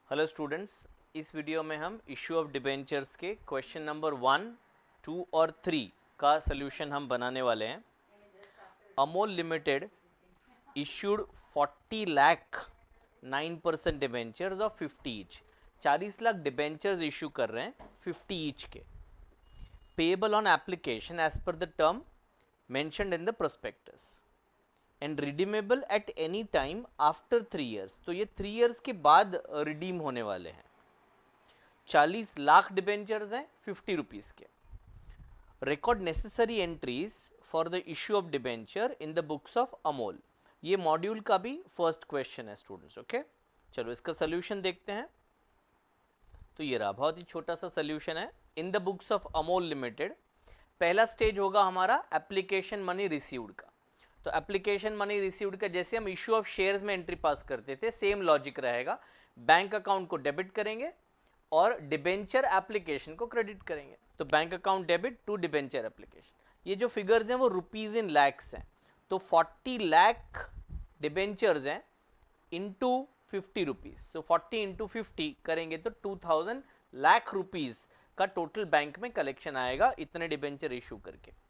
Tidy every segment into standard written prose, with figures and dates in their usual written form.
Hello students, इस video में हम इशू ऑफ डिबेंचर्स के क्वेश्चन नंबर 1, 2 और 3 का सलूशन हम बनाने वाले हैं। Amol limited issued 40 lakh 9% debentures of 50 each. 40 lakh debentures issue कर रहे हैं 50 ईच के, payable on application as per the term mentioned in the prospectus and redeemable at any time after 3 years. तो ये 3 ईयर्स के बाद रिडीम होने वाले हैं। 40 लाख डिबेंचर्स हैं 50 रुपीज़ के। Record necessary entries for the issue of debenture in the books of Amol. ये मॉड्यूल का भी फर्स्ट क्वेश्चन है स्टूडेंट्स। ओके, चलो इसका सोल्यूशन देखते हैं। तो ये रहा, बहुत ही छोटा सा सोल्यूशन है। In the books of Amol limited, पहला स्टेज होगा हमारा एप्लीकेशन मनी रिसीव्ड का। तो एप्लीकेशन मनी रिसीव्ड का जैसे हम इशू ऑफ शेयर्स में एंट्री पास करते थे, सेम लॉजिक रहेगा। बैंक अकाउंट को डेबिट करेंगे और डिबेंचर एप्लीकेशन को क्रेडिट करेंगे। तो bank account debit to debenture application. ये जो फिगर्स हैं वो रुपीज इन लैक्स हैं। तो 40 लाख डिबेंचर्स हैं इंटू 50 रुपीज। सो 40 इंटू 50 करेंगे तो 2000 लाख रुपीज का टोटल बैंक में कलेक्शन आएगा इतने डिबेंचर इशू करके।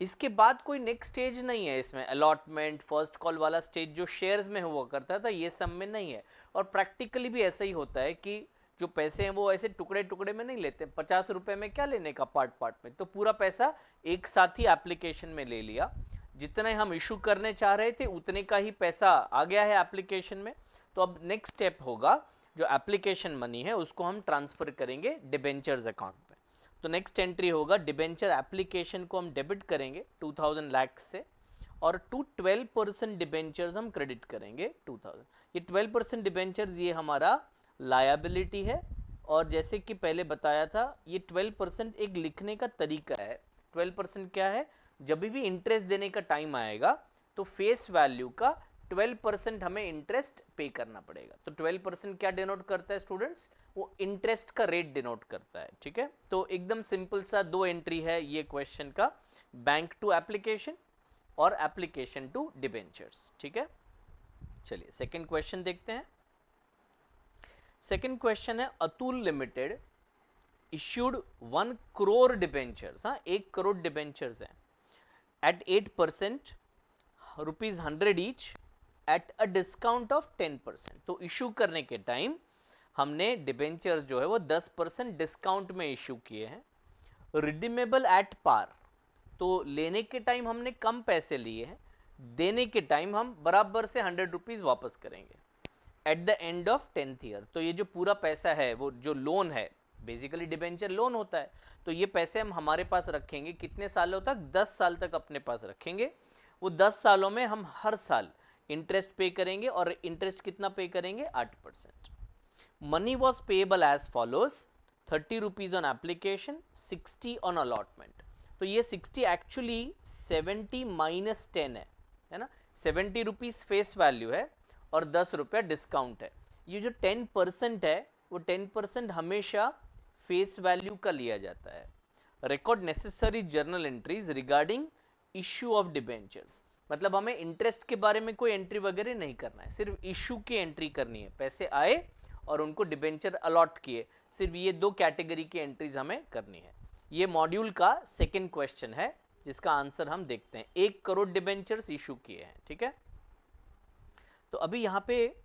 इसके बाद कोई नेक्स्ट स्टेज नहीं है इसमें, अलॉटमेंट फर्स्ट कॉल वाला स्टेज जो शेयर्स में हुआ करता था ये सब में नहीं है। और प्रैक्टिकली भी ऐसा ही होता है कि जो पैसे हैं वो ऐसे टुकड़े टुकड़े में नहीं लेते। 50 रुपए में क्या लेने का पार्ट पार्ट में, तो पूरा पैसा एक साथ ही एप्लीकेशन में ले लिया। जितने हम इशू करने चाह रहे थे उतने का ही पैसा आ गया है एप्लीकेशन में। तो अब नेक्स्ट स्टेप होगा, जो एप्लीकेशन मनी है उसको हम ट्रांसफर करेंगे डिबेंचर्स अकाउंट पे। तो नेक्स्ट एंट्री होगा, डिबेंचर एप्लीकेशन को हम डेबिट करेंगे 2000 लाख से और टू 12% डिबेंचर्स हम क्रेडिट करेंगे 2000। ये 12% डिबेंचर्स ये हमारा लायबिलिटी है। और जैसे कि पहले बताया था, ये 12% एक लिखने का तरीका है। 12% क्या है, जब भी इंटरेस्ट देने का टाइम आएगा तो फेस वैल्यू का 12% हमें इंटरेस्ट पे करना पड़ेगा। तो 12% क्या डिनोट करता है स्टूडेंट्स, वो इंटरेस्ट का रेट डिनोट करता है। ठीक है, तो एकदम सिंपल सा दो एंट्री है ये क्वेश्चन का, बैंक टू एप्लीकेशन और एप्लीकेशन टू डिबेंचर्स। ठीक है, चलिए सेकंड क्वेश्चन देखते हैं। सेकंड क्वेश्चन है, Atul limited issued 1 crore debentures. हाँ, 1 करोड़ डिबेंचर्स हैं at 8% ₹100 each at a discount of 10%। तो इशू करने के टाइम हमने डिबेंचर्स जो है वो 10% डिस्काउंट में इशू किए हैं। रिडीमेबल एट पार, तो लेने के टाइम हमने कम पैसे लिए हैं, देने के टाइम हम बराबर से 100 रुपीज वापस करेंगे at the end of 10th year. तो ये जो पूरा पैसा है वो जो लोन है, बेसिकली डिबेंचर लोन होता है, तो ये पैसे हम हमारे पास रखेंगे कितने सालों तक, 10 साल तक अपने पास रखेंगे। वो 10 सालों में हम हर साल इंटरेस्ट पे करेंगे और इंटरेस्ट कितना पे करेंगे, 8%। Money was payable as follows, 30 rupees on application, 60 on allotment. तो ये 60 एक्चुअली 70 माइनस 10 है ना। 70 रुपीज फेस वैल्यू है और 10 रुपया डिस्काउंट है। ये जो 10% है वो 10% हमेशा फेस वैल्यू का लिया जाता है। Record necessary journal entries regarding issue of debentures, मतलब हमें इंटरेस्ट के बारे में कोई एंट्री वगैरह नहीं करना है, सिर्फ इश्यू की एंट्री करनी है। पैसे आए और उनको डिबेंचर अलॉट किए, सिर्फ ये दो कैटेगरी की एंट्रीज हमें करनी है। ये मॉड्यूल का सेकेंड क्वेश्चन है जिसका आंसर हम देखते हैं। 1 करोड़ डिबेंचर्स इशू किए हैं। ठीक है, तो अभी यहाँ पे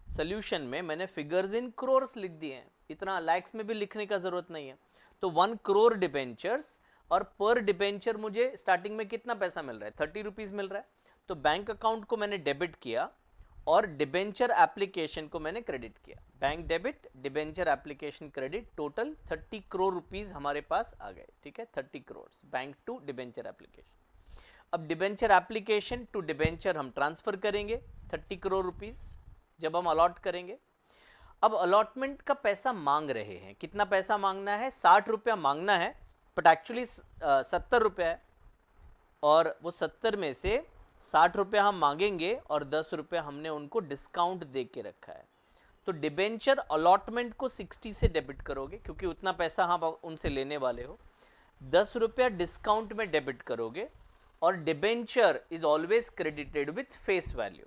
सोल्यूशन में मैंने फिगर्स इन क्रोर्स लिख दिए हैं, इतना लैक्स में भी लिखने का जरूरत नहीं है। तो 1 करोड़ डिबेंचर्स और पर डिबेंचर मुझे स्टार्टिंग में कितना पैसा मिल रहा है, 30 रुपीज मिल रहा है। तो बैंक अकाउंट को मैंने डेबिट किया और डिबेंचर एप्लीकेशन को मैंने क्रेडिट किया। Bank debit, debenture application credit, total 30 crore rupees हमारे पास आ गए। ठीक है, 30 crore bank to debenture application. अब डिबेंचर एप्लीकेशन टू डिबेंचर हम ट्रांसफर करेंगे 30 करोड़ रुपीस जब हम अलॉट करेंगे। अब अलॉटमेंट का पैसा मांग रहे हैं, कितना पैसा मांगना है, 60 रुपया मांगना है, बट एक्चुअली 70 रुपया है। और वो 70 में से 60 रुपया हम मांगेंगे और 10 रुपया हमने उनको डिस्काउंट दे के रखा है। तो डिबेंचर अलॉटमेंट को 60 से डेबिट करोगे क्योंकि उतना पैसा हम उनसे लेने वाले हो। 10 रुपया डिस्काउंट में डेबिट करोगे और debenture is always credited with face value.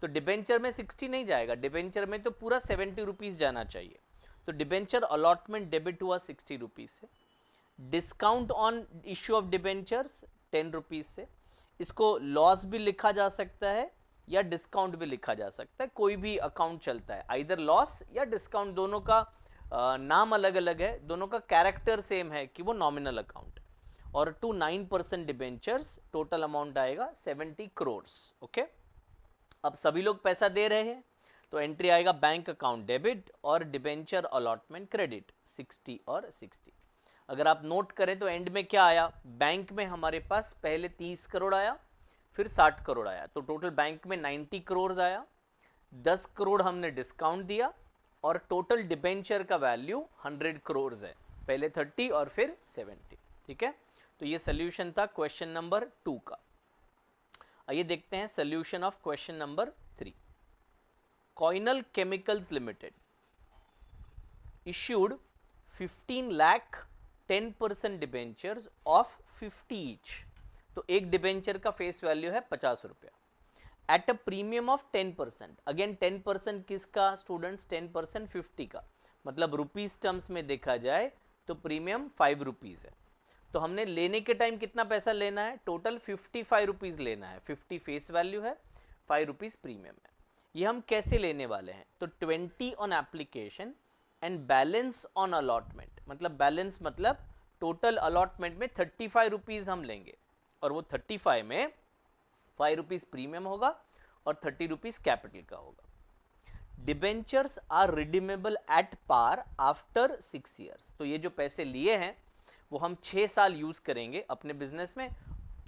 तो डिबेंचर में 60 नहीं जाएगा, डिबेंचर में तो पूरा 70 रुपीज़ जाना चाहिए। तो डिबेंचर अलॉटमेंट डेबिट हुआ 60 रुपीज़ से। Discount on issue of debentures 10 rupees से। इसको लॉस भी लिखा जा सकता है या डिस्काउंट भी लिखा जा सकता है, कोई भी अकाउंट चलता है, आइदर लॉस या डिस्काउंट, दोनों का नाम अलग अलग है, दोनों का कैरेक्टर सेम है कि वो नॉमिनल अकाउंट है। और टू 9% डिबेंचर्स टोटल अमाउंट आएगा 70 करोड़। ओके, अब सभी लोग पैसा दे रहे हैं तो एंट्री आएगा बैंक अकाउंट डेबिट और डिबेंचर अलॉटमेंट क्रेडिट 60 और 60। अगर आप नोट करें तो एंड में क्या आया, बैंक में हमारे पास पहले 30 करोड़ आया, फिर 60 करोड़ आया, तो टोटल बैंक में 90 करोड़ आया, 10 करोड़ हमने डिस्काउंट दिया और टोटल डिबेंचर का वैल्यू 100 करोड़ है, पहले 30 और फिर 70। ठीक है, तो ये सोल्यूशन था क्वेश्चन नंबर 2 का। आइए देखते हैं solution of question number 3। Coinal chemicals limited issued 15 lakh 10% debentures of 50 each. तो एक डिबेंचर का फेस वैल्यू है 50 रुपया at a premium of 10%। Again 10% किसका स्टूडेंट्स, 10% 50 का, मतलब रुपीज टर्म्स में देखा जाए तो प्रीमियम 5 रुपीज है। तो हमने लेने के टाइम कितना पैसा लेना है, टोटल 55 रुपीज लेना है। 50 फेस वैल्यू है, 5 रुपीज प्रीमियम है। ये हम कैसे लेने वाले हैं, तो 20 on application and balance on allotment, मतलब बैलेंस मतलब टोटल अलॉटमेंट में 35 रुपीज हम लेंगे और वो 35 में 5 रुपीज प्रीमियम होगा और 30 रुपीज कैपिटल का होगा। Debentures are redeemable at par after 6 years. तो ये जो पैसे लिए हैं वो हम 6 साल यूज करेंगे अपने बिजनेस में।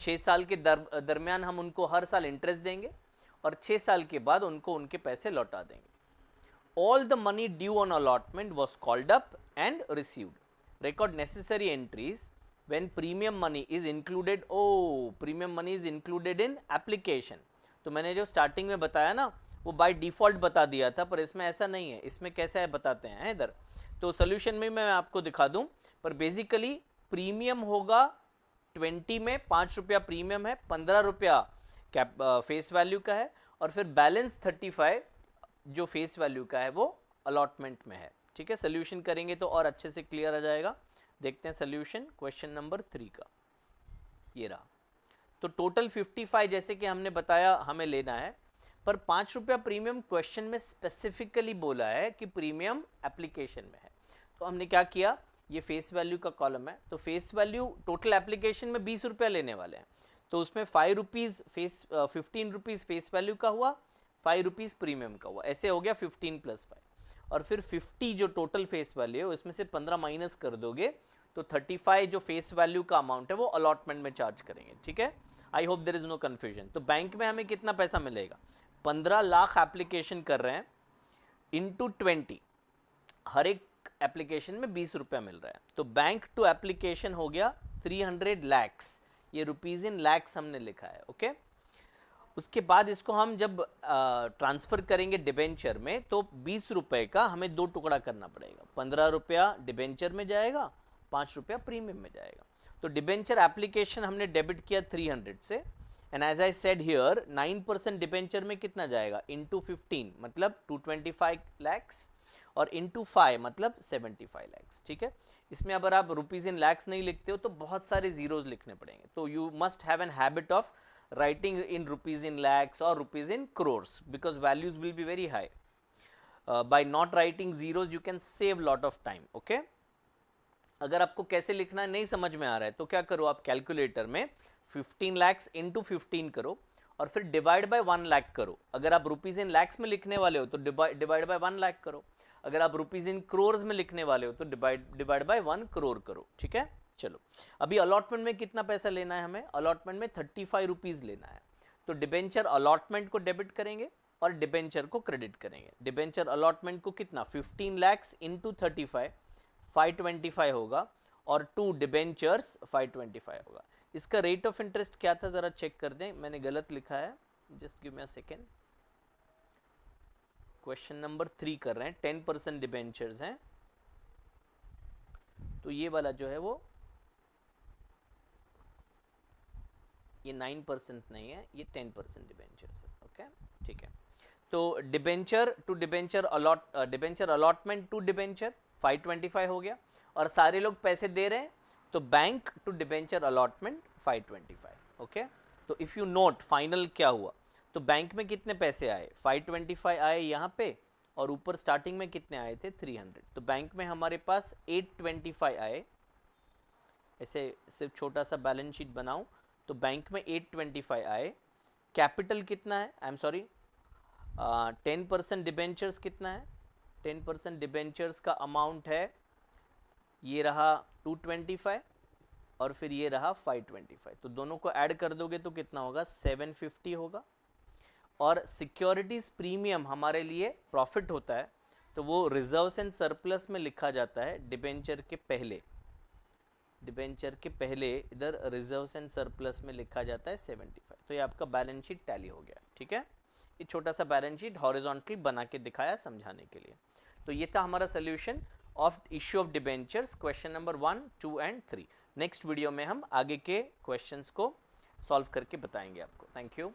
6 साल के दरमियान हम उनको हर साल इंटरेस्ट देंगे और 6 साल के बाद उनको उनके पैसे लौटा देंगे। All the money due on allotment was called up and received. Record necessary entries when premium money is included. Oh, premium money is included in application. तो मैंने जो स्टार्टिंग में बताया ना वो बाय डिफॉल्ट बता दिया था, पर इसमें ऐसा नहीं है। इसमें कैसा है बताते हैं इधर, तो सोल्यूशन में मैं आपको दिखा दूं। पर बेसिकली प्रीमियम होगा 20 में 5 रुपया प्रीमियम है, 15 रुपया कैप फेस वैल्यू का है और फिर बैलेंस 35 जो फेस वैल्यू का है वो अलॉटमेंट में है। ठीक है, सोल्यूशन करेंगे तो और अच्छे से क्लियर आ जाएगा। देखते हैं सोल्यूशन क्वेश्चन नंबर 3 का, ये रहा। तो टोटल 55 जैसे कि हमने बताया हमें लेना है, पर 5 रुपया प्रीमियम क्वेश्चन में स्पेसिफिकली बोला है कि प्रीमियम एप्लीकेशन में है। तो हमने क्या किया, ये फेस वैल्यू का कॉलम है, तो फेस वैल्यू टोटल एप्लीकेशन में 20 रुपया लेने वाले हैं, तो उसमें 5 rupees face 15 rupees face value का हुआ, 5 रुपीज प्रीमियम का हुआ, ऐसे हो गया 15 + 5। और फिर 50 जो टोटल फेस वैल्यू है उसमें से 15 माइनस कर दोगे तो 35 जो फेस वैल्यू का अमाउंट है वो अलॉटमेंट में चार्ज करेंगे। ठीक है, I hope there is no confusion. तो बैंक में हमें कितना पैसा मिलेगा, 15 लाख एप्लीकेशन कर रहे हैं इंटू 20, हर एक एप्लीकेशन में 20 रुपया मिल रहा है, तो बैंक टू एप्लीकेशन हो गया 300 लैक्स। ये रुपीज इन लैक्स हमने लिखा है। ओके, उसके बाद इसको हम जब ट्रांसफर करेंगे डिबेंचर में तो 20 रुपए का हमें 2 टुकड़ा करना पड़ेगा, 15 रुपया डिबेंचर में जाएगा, 5 रुपया प्रीमियम में जाएगा। तो डिबेंचर एप्लीकेशन हमने डेबिट किया 300 से, and as I said here 9% debenture में कितना जाएगा, इंटू 15 मतलब 225 लैक्स और इंटू 5 मतलब 75 लैक्स। ठीक है, इसमें अगर आप रुपीज इन लैक्स नहीं लिखते हो तो बहुत सारे जीरोज लिखने पड़ेंगे, तो you must have an habit of writing in rupees in lakhs or rupees in crores because values will be very high. By not writing zeros you can save lot of time. Okay, अगर आपको कैसे लिखना नहीं समझ में आ रहा है तो क्या करो, आप कैलकुलेटर में 15 lakhs into 15 करो और फिर डिवाइड बाय 1 लाख करो। अगर आप रुपीज इन लैक्स में लिखने वाले हो तो डिवाइड बाय 1 लाख करो, अगर आप रुपीज इन क्रोर्स में लिखने वाले हो तो डिवाइड बाय 1 करोड़ करो। ठीक है, चलो अभी अलॉटमेंट में कितना पैसा लेना है हमें, अलॉटमेंट में 35 रुपीज लेना है। तो डिबेंचर अलॉटमेंट को डेबिट करेंगे और डिबेंचर को क्रेडिट करेंगे। डिबेंचर अलॉटमेंट को कितना 15 लैक्स इंटू 35 525 होगा और 2 डिबेंचर्स 525 होगा। इसका रेट ऑफ इंटरेस्ट क्या था जरा चेक कर दें, मैंने गलत लिखा है, just give me a second. Question number 3 कर रहे हैं, 10% डिबेंचर्स हैं, तो ये वाला जो है वो ये 9% नहीं है, ये 10% डिबेंचर्स है। ओके, ठीक है, तो debenture to debenture allotment to debenture 525 हो गया, और सारे लोग पैसे दे रहे हैं, तो bank to debenture allotment 525. Okay, तो इफ यू नोट फाइनल क्या हुआ, तो बैंक में कितने पैसे आए, 525 आए यहाँ पे, और ऊपर स्टार्टिंग में कितने आए थे, 300. तो बैंक में हमारे पास 825 आए. ऐसे सिर्फ छोटा सा बैलेंस शीट बनाऊं तो बैंक में 825 आए. कैपिटल कितना है, आई एम सॉरी, 10% डिबेंचर्स कितना है, 10% डिबेंचर्स का अमाउंट है, ये रहा 225 और फिर ये रहा 525. तो दोनों को ऐड कर दोगे तो कितना होगा, 750 होगा. और सिक्योरिटीज प्रीमियम हमारे लिए प्रॉफिट होता है, तो वो रिजर्व्स एंड सरप्लस में लिखा जाता है डिबेंचर के पहले. डिबेंचर के पहले इधर रिजर्व्स एंड सरप्लस में लिखा जाता है 75. तो ये आपका बैलेंस शीट टैली हो गया. ठीक है, ये छोटा सा बैलेंस शीट हॉरिजॉन्टली बना के दिखाया समझाने के लिए. तो ये था हमारा solution of issue of debentures, question number 1, 2 and 3. Next video में हम आगे के क्वेश्चंस को सॉल्व करके बताएंगे आपको. Thank you.